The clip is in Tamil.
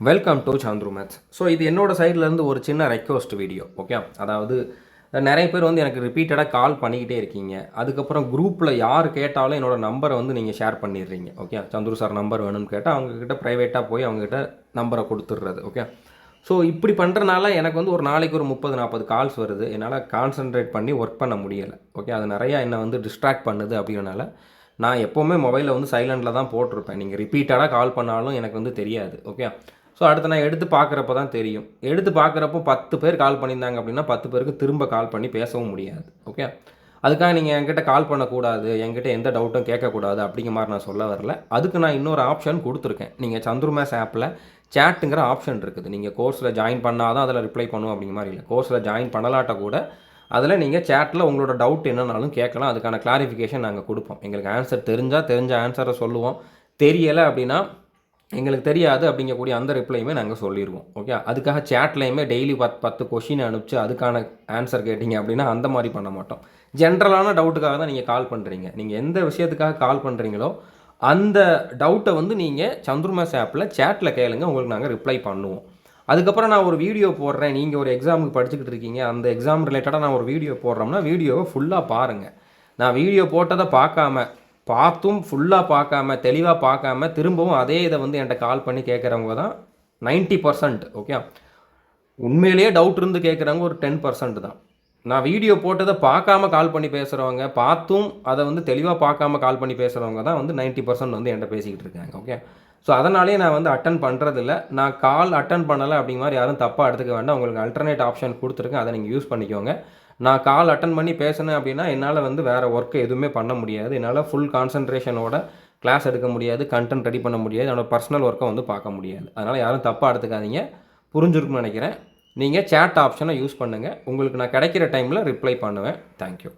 Welcome to Chandru maths. So இது என்னோட சைட்லேருந்து ஒரு சின்ன ரெக்வஸ்ட் வீடியோ. ஓகே, அதாவது நிறைய பேர் வந்து எனக்கு ரிப்பீட்டடாக கால் பண்ணிக்கிட்டே இருக்கீங்க. அதுக்கப்புறம் குரூப்பில் யார் கேட்டாலும் என்னோட நம்பரை வந்து நீங்கள் ஷேர் பண்ணிடுறீங்க. ஓகே, சந்துரு சார் நம்பர் வேணும்னு கேட்டால் அவங்கக்கிட்ட ப்ரைவேட்டாக போய் அவங்ககிட்ட நம்பரை கொடுத்துட்றது. ஓகே, ஸோ இப்படி பண்ணுறனால எனக்கு வந்து ஒரு நாளைக்கு ஒரு 30-40 கால்ஸ் வருது. என்னால் கான்சன்ட்ரேட் பண்ணி ஒர்க் பண்ண முடியலை. ஓகே, அது நிறையா என்னை வந்து டிஸ்ட்ராக்ட் பண்ணுது. அப்படின்றனால நான் எப்போவுமே மொபைலில் வந்து சைலண்டில் தான் போட்டிருப்பேன். நீங்கள் ரிப்பீட்டடாக கால் பண்ணாலும் எனக்கு வந்து தெரியாது. ஓகே, ஸோ அடுத்து நான் எடுத்து பார்க்குறப்ப தான் தெரியும். எடுத்து பார்க்குறப்போ 10 பேர் கால் பண்ணியிருந்தாங்க அப்படின்னா 10 பேருக்கு திரும்ப கால் பண்ணி பேசவும் முடியாது. ஓகே, அதுக்காக நீங்கள் என்கிட்ட கால் பண்ணக்கூடாது, என்கிட்ட எந்த டவுட்டும் கேட்கக்கூடாது அப்படிங்கிற மாதிரி நான் சொல்ல வரல. அதுக்கு நான் இன்னொரு ஆப்ஷன் கொடுத்துருக்கேன். நீங்கள் சந்துரு மேத்ஸ் ஆப்பில் சேட்டுங்கிற ஆப்ஷன் இருக்குது. நீங்கள் கோர்ஸில் ஜாயின் பண்ணால் தான் அதில் ரிப்ளை பண்ணுவோம் அப்படிங்கிற மாதிரி இல்லை. கோர்ஸில் ஜாயின் பண்ணலாட்ட கூட அதில் நீங்கள் சேட்டில் உங்களோட டவுட் என்னன்னாலும் கேட்கலாம். அதுக்கான கிளாரிஃபிகேஷன் நாங்கள் கொடுப்போம். எங்களுக்கு ஆன்சர் தெரிஞ்ச ஆன்சரை சொல்லுவோம். தெரியலை அப்படின்னா எங்களுக்கு தெரியாது அப்படிங்கக்கூடிய அந்த ரிப்ளையுமே நாங்கள் சொல்லிடுவோம். ஓகே, அதுக்காக சேட்லேயுமே டெய்லி 10 கொஷின் அனுப்பிச்சு அதுக்கான ஆன்சர் கேட்டிங்க அப்படின்னா அந்த மாதிரி பண்ண மாட்டோம். ஜென்ரலான டவுட்டுக்காக தான் நீங்கள் கால் பண்ணுறீங்க. நீங்கள் எந்த விஷயத்துக்காக கால் பண்ணுறீங்களோ அந்த டவுட்டை வந்து நீங்கள் சந்துரு மேத்ஸ் ஆப்பில் சேட்டில் கேளுங்க, உங்களுக்கு நாங்கள் ரிப்ளை பண்ணுவோம். அதுக்கப்புறம் நான் ஒரு வீடியோ போடுறேன், நீங்கள் ஒரு எக்ஸாமுக்கு படிச்சுக்கிட்டு இருக்கீங்க, அந்த எக்ஸாம் ரிலேட்டடாக நான் ஒரு வீடியோ போடுறோம்னா வீடியோவை ஃபுல்லாக பாருங்கள். நான் வீடியோ போட்டதை பார்த்தும் ஃபுல்லாக பார்க்காம தெளிவாக பார்க்காம திரும்பவும் அதே இதை வந்து என்கிட்ட கால் பண்ணி கேட்குறவங்க தான் 90%. ஓகே, உண்மையிலேயே டவுட் இருந்து கேட்குறவங்க ஒரு 10% தான். நான் வீடியோ போட்டதை பார்க்காம கால் பண்ணி பேசுகிறவங்க, பார்த்தும் அதை வந்து தெளிவாக பார்க்காம கால் பண்ணி பேசுகிறவங்க தான் வந்து 90% வந்து என்கிட்ட பேசிக்கிட்டு இருக்காங்க. ஓகே, ஸோ அதனாலே நான் வந்து அட்டன் பண்ணுறதில்ல. நான் கால் அட்டன் பண்ணலை அப்படிங்கிற மாதிரி யாரும் தப்பாக எடுத்துக்க வேண்டாம். உங்களுக்கு அல்டர்னேட் ஆப்ஷன் கொடுத்துருக்கேன், அதை நீங்கள் யூஸ் பண்ணிக்கோங்க. நான் கால் அட்டன் பண்ணி பேசினேன் அப்படின்னா என்னால் வந்து வேறு ஒர்க்கு எதுவுமே பண்ண முடியாது. என்னால் ஃபுல் கான்சன்ட்ரேஷனோட கிளாஸ் எடுக்க முடியாது, கண்டென்ட் ரெடி பண்ண முடியாது, என்னோடய பர்சனல் ஒர்க்கை வந்து பார்க்க முடியாது. அதனால் யாரும் தப்பாக எடுத்துக்காதீங்க. புரிஞ்சிருக்குன்னு நினைக்கிறேன். நீங்கள் சேட் ஆப்ஷனை யூஸ் பண்ணுங்கள். உங்களுக்கு நான் கிடைக்கிற டைமில் ரிப்ளை பண்ணுவேன். தேங்க்யூ.